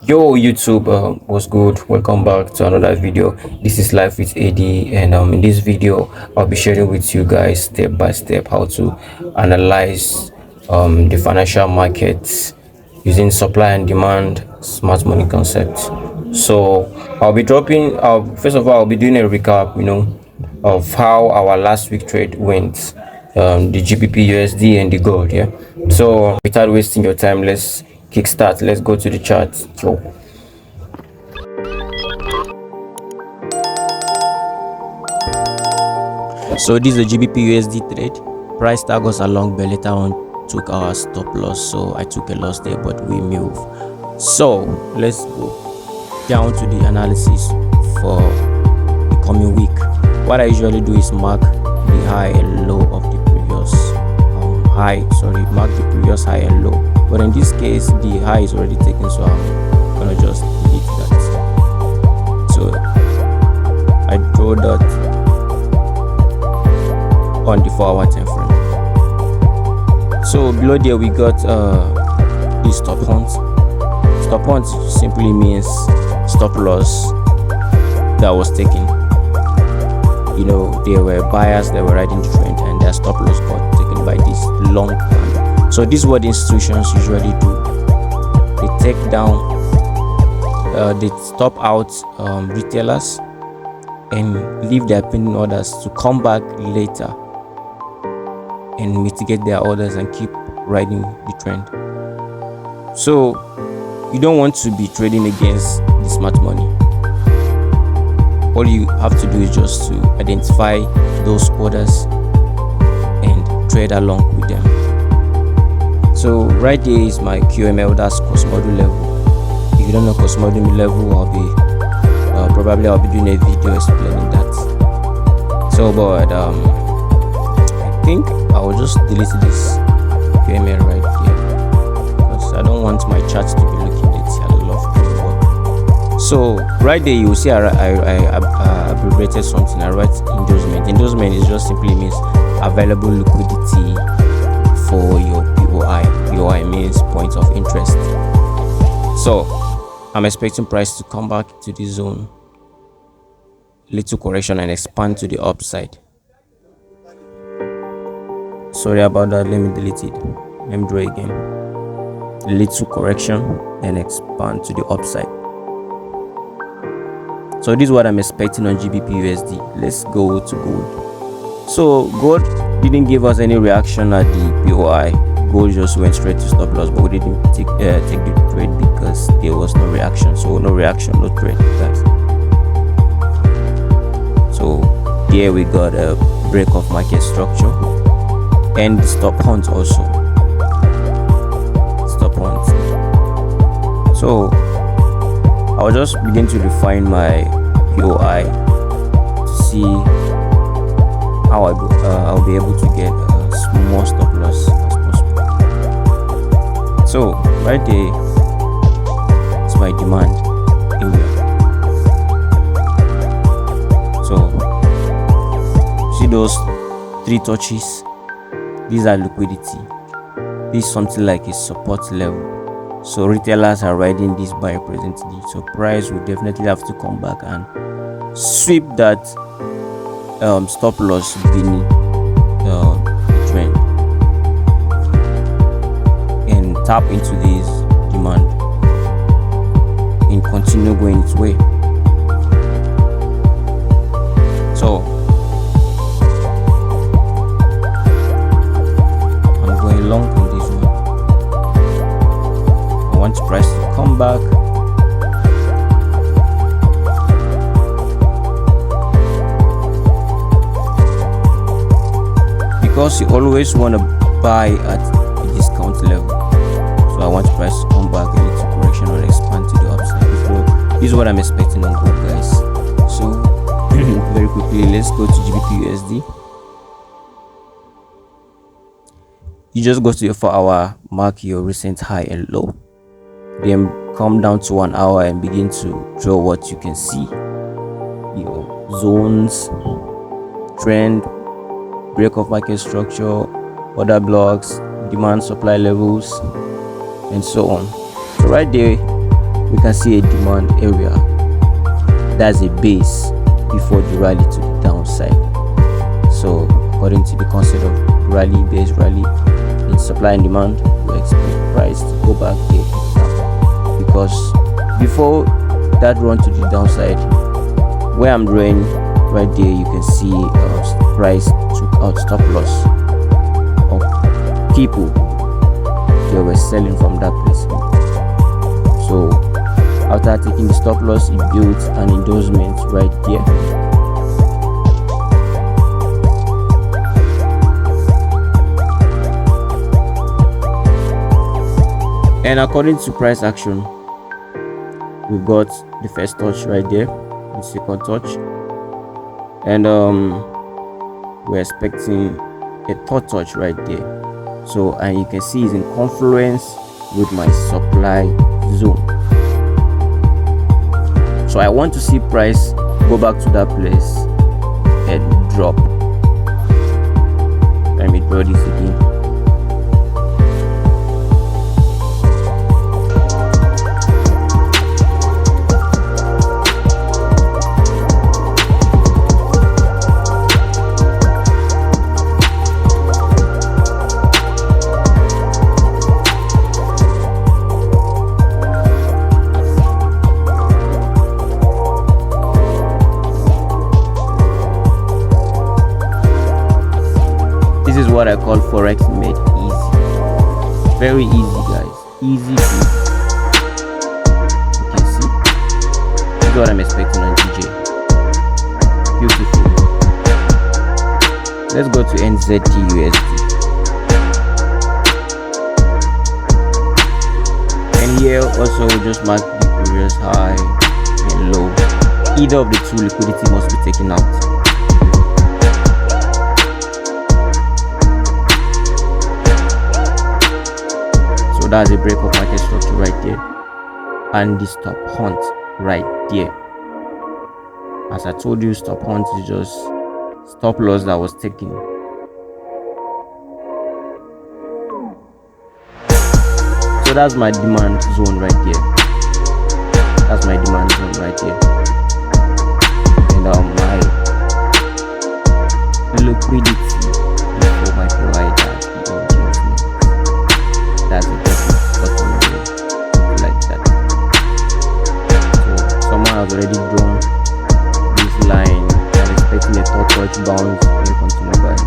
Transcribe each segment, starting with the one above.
Yo YouTube, what's good? Welcome back to another video. This is Life with AD, and in this video I'll be sharing with you guys step by step how to analyze the financial markets using supply and demand smart money concept. So I'll be dropping first of all I'll be doing a recap, of how our last week trade went, the GBP USD and the gold. Yeah, so without wasting your time, let's kickstart. Let's go to the chart. Yo. So this is a GBP USD trade. Price tag us along, but later on took our stop loss. So I took a loss there, but we move. So let's go down to the analysis for the coming week. What I usually do is mark the high and low of the previous mark the previous high and low. But in this case, the high is already taken, so I'm gonna just delete that. So I draw that on the 4-hour time frame. So below there we got the stop hunt. Stop hunt simply means stop loss that was taken. There were buyers that were riding the trend and their stop loss got taken by this long candle. So this is what institutions usually do. They take down, they stop out retailers and leave their pending orders to come back later and mitigate their orders and keep riding the trend. So you don't want to be trading against the smart money. All you have to do is just to identify those orders and trade along with them. So right there is my QML, that's cost module level. If you don't know cost module level, I'll be doing a video explaining that. So but I think I will just delete this QML right here because I don't want my chart to be looking dirty. I love work. So right there you will see I abbreviated something. I write endorsement. Endorsement is just simply means available liquidity for your POI. POI means point of interest. So I'm expecting price to come back to the zone, little correction, and expand to the upside. Sorry about that, let me delete it. Let me draw again. Little correction and expand to the upside. So this is what I'm expecting on GBP USD. Let's go to gold. So gold didn't give us any reaction at the POI. Gold just went straight to stop loss, but we didn't take the trade because there was no reaction. So no reaction, no trade, guys. So here we got a break of market structure and stop hunt also. Stop hunt. So I'll just begin to refine my POI to see how I'll be able to get a small stop loss as possible. So right there is my demand area. So see those three touches? These are liquidity. This is something like a support level. So retailers are riding this buy presently. So price will definitely have to come back and sweep that stop loss beneath the trend and tap into this demand and continue going its way. So long on this one. I want price to come back. Because you always want to buy at a discount level. So I want price to come back, a little correction or expand to the upside. So this is what I'm expecting on gold, guys. So very quickly, let's go to GBP USD. You just go to your 4-hour, mark your recent high and low, then come down to 1 hour and begin to draw what you can see, your zones, trend, break of market structure, order blocks, demand supply levels, and so on. So right there we can see a demand area. That's a base before the rally to the downside. So according to the concept of rally, base rally in supply and demand, we expect price to go back there because before that run to the downside, where I'm drawing right there, you can see price took out stop loss of people. They were selling from that place. So after taking the stop loss, it built an endorsement right there. And according to price action, we've got the first touch right there, the second touch, and we're expecting a third touch right there. So, and you can see it's in confluence with my supply zone. So I want to see price go back to that place and drop. Let me draw this again. This is what I call forex made easy. Very easy, guys. Easy peasy. You can see. This is what I'm expecting on DJ. Beautiful. Let's go to NZT/USD. And here also just mark the previous high and low. Either of the two liquidity must be taken out. So that's a break of market structure right there, and the stop hunt right there. As I told you, stop hunt is just stop loss that was taken. So that's my demand zone right there. That's my demand zone right there. And my liquidity for my provider, that's a button there, like that. So someone has already drawn this line and expecting a third touch bounce and continue buying.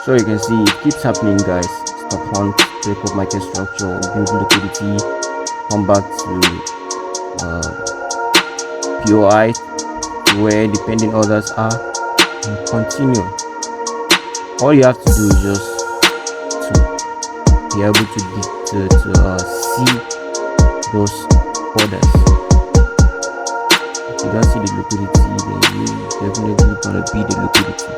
So you can see it keeps happening, guys. Stop hunt, break up market structure, build liquidity, come back to POI where depending others are, and continue. All you have to do is just to be able to see those orders. If you don't see the liquidity, then you definitely gonna be the liquidity.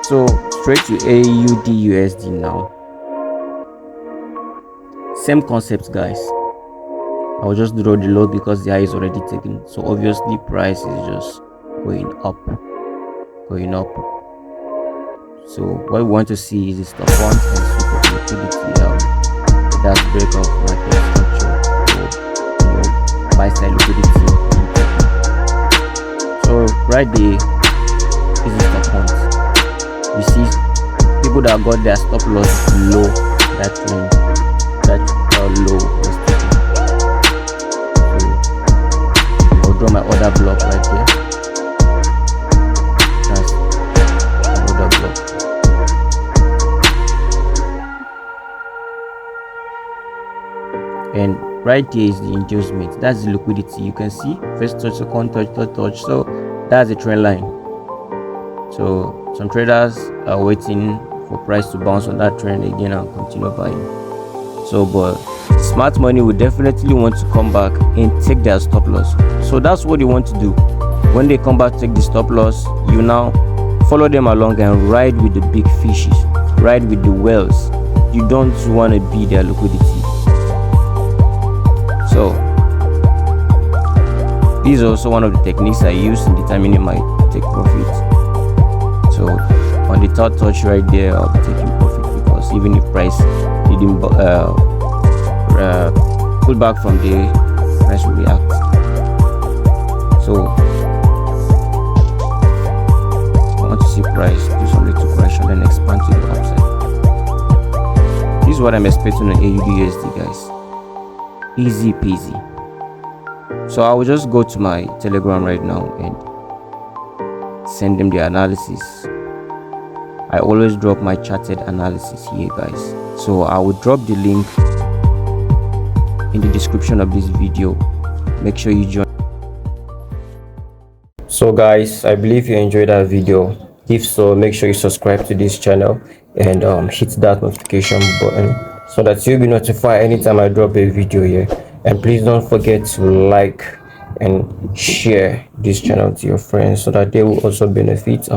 So straight to AUD/USD now. Same concept, guys. I'll just draw the low because the high is already taken. So obviously price is just going up. So what we want to see is the stop hunt and sweep of liquidity. That's break of market structure, buy side liquidity. So right there is the stop hunt. You see people that got their stop loss below that trend, that low was taken. So I'll draw my order block right here. That's an order block. And right there is the inducement. That's the liquidity. You can see first touch, second touch, third touch. So that's the trend line. So some traders are waiting for price to bounce on that trend again and continue buying. So but smart money will definitely want to come back and take their stop loss. So that's what you want to do. When they come back, take the stop loss, you now follow them along and ride with the big fishes, ride with the whales. You don't want to be their liquidity. So this is also one of the techniques I use in determining my take profit. So on the third touch right there, I'll be taking profit because even if price didn't pull back from there, price will react. So I want to see price do some little correction, then expand to the upside. This is what I'm expecting on AUDUSD, guys. Easy peasy. So I will just go to my Telegram right now and send them the analysis. I always drop my charted analysis here, guys. So I will drop the link in the description of this video. Make sure you join. So guys, I believe you enjoyed that video. If so, make sure you subscribe to this channel and hit that notification button so that you'll be notified anytime I drop a video here. And please don't forget to like and share this channel to your friends so that they will also benefit.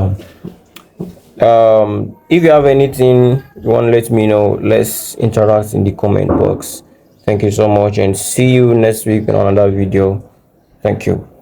If you have anything you want to let me know, let's interact in the comment box. Thank you so much and see you next week in another video. Thank you.